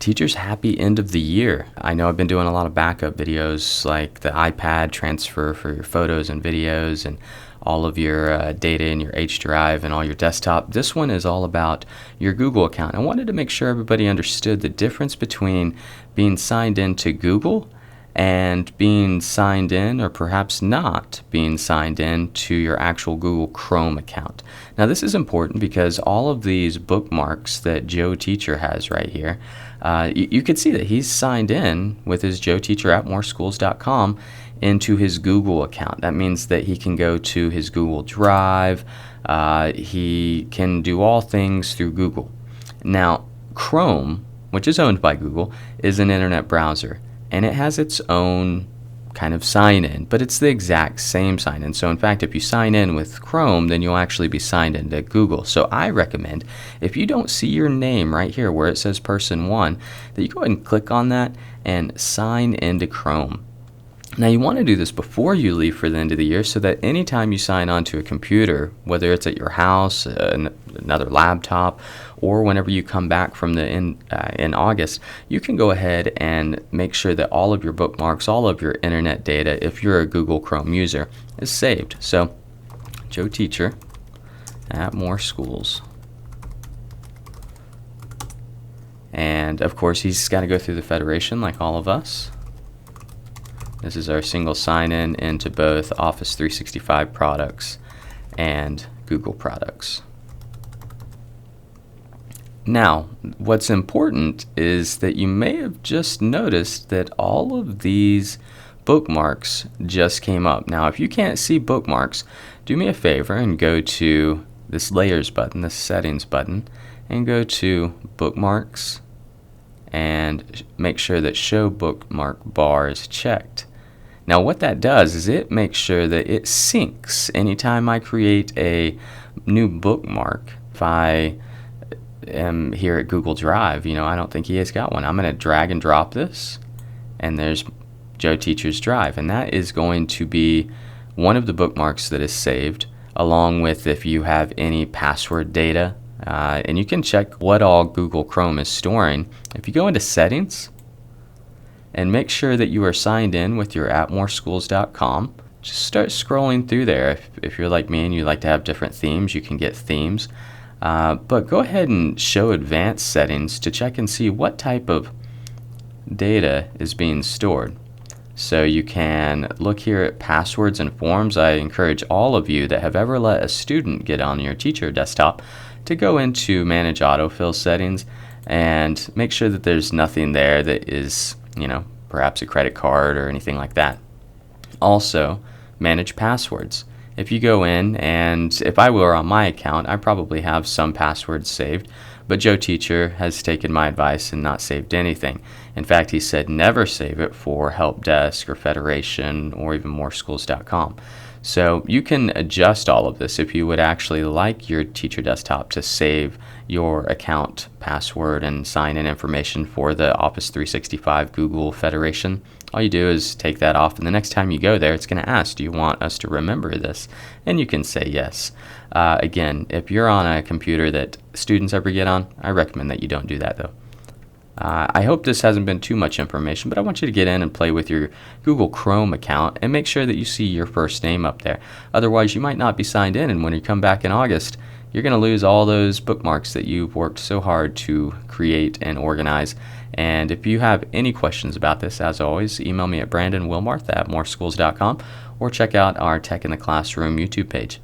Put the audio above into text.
Teachers, happy end of the year. I know I've been doing a lot of backup videos like the iPad transfer for your photos and videos and all of your data in your H drive and all your desktop. This one is all about your Google account. I wanted to make sure everybody understood the difference between being signed into Google and being signed in, or perhaps not being signed in, to your actual Google Chrome account. Now this is important because all of these bookmarks that Joe Teacher has right here, you could see that he's signed in with his Joe Teacher at moreschools.com into his Google account. That means that he can go to his Google Drive, he can do all things through Google. Now Chrome, which is owned by Google, is an internet browser, and it has its own kind of sign-in, but it's the exact same sign-in. So in fact, if you sign in with Chrome, then you'll actually be signed into Google. So I recommend, if you don't see your name right here where it says person 1, that you go ahead and click on that and sign into Chrome. Now you want to do this before you leave for the end of the year so that anytime you sign on to a computer, whether it's at your house, another laptop, or whenever you come back from in August, you can go ahead and make sure that all of your bookmarks, all of your internet data, if you're a Google Chrome user, is saved. So Joe Teacher at More Schools. And of course he's got to go through the Federation like all of us. This is our single sign-in into both Office 365 products and Google products. Now, what's important is that you may have just noticed that all of these bookmarks just came up. Now, if you can't see bookmarks, do me a favor and go to this Layers button, this Settings button, and go to Bookmarks and make sure that Show Bookmark Bar is checked. Now what that does is it makes sure that it syncs anytime I create a new bookmark. If I am here at Google Drive, I don't think he has got one. I'm going to drag and drop this, and there's Joe Teacher's Drive, and that is going to be one of the bookmarks that is saved, along with if you have any password data, and you can check what all Google Chrome is storing. If you go into Settings, and make sure that you are signed in with your atmoreschools.com. Just start scrolling through there. If you're like me and you like to have different themes, you can get themes. But go ahead and show advanced settings to check and see what type of data is being stored. So you can look here at passwords and forms. I encourage all of you that have ever let a student get on your teacher desktop to go into Manage Autofill settings and make sure that there's nothing there that is perhaps a credit card or anything like that. Also, manage passwords. If you go in, and if I were on my account, I probably have some passwords saved, but Joe Teacher has taken my advice and not saved anything. In fact, he said never save it for Help Desk or Federation or even moreschools.com. So you can adjust all of this if you would actually like your teacher desktop to save your account password and sign-in information for the Office 365 Google Federation. All you do is take that off, and the next time you go there, it's going to ask, do you want us to remember this? And you can say yes. Again, if you're on a computer that students ever get on, I recommend that you don't do that, though. I hope this hasn't been too much information, but I want you to get in and play with your Google Chrome account and make sure that you see your first name up there. Otherwise, you might not be signed in, and when you come back in August, you're going to lose all those bookmarks that you've worked so hard to create and organize. And if you have any questions about this, as always, email me at brandonwilmarth@moreschools.com or check out our Tech in the Classroom YouTube page.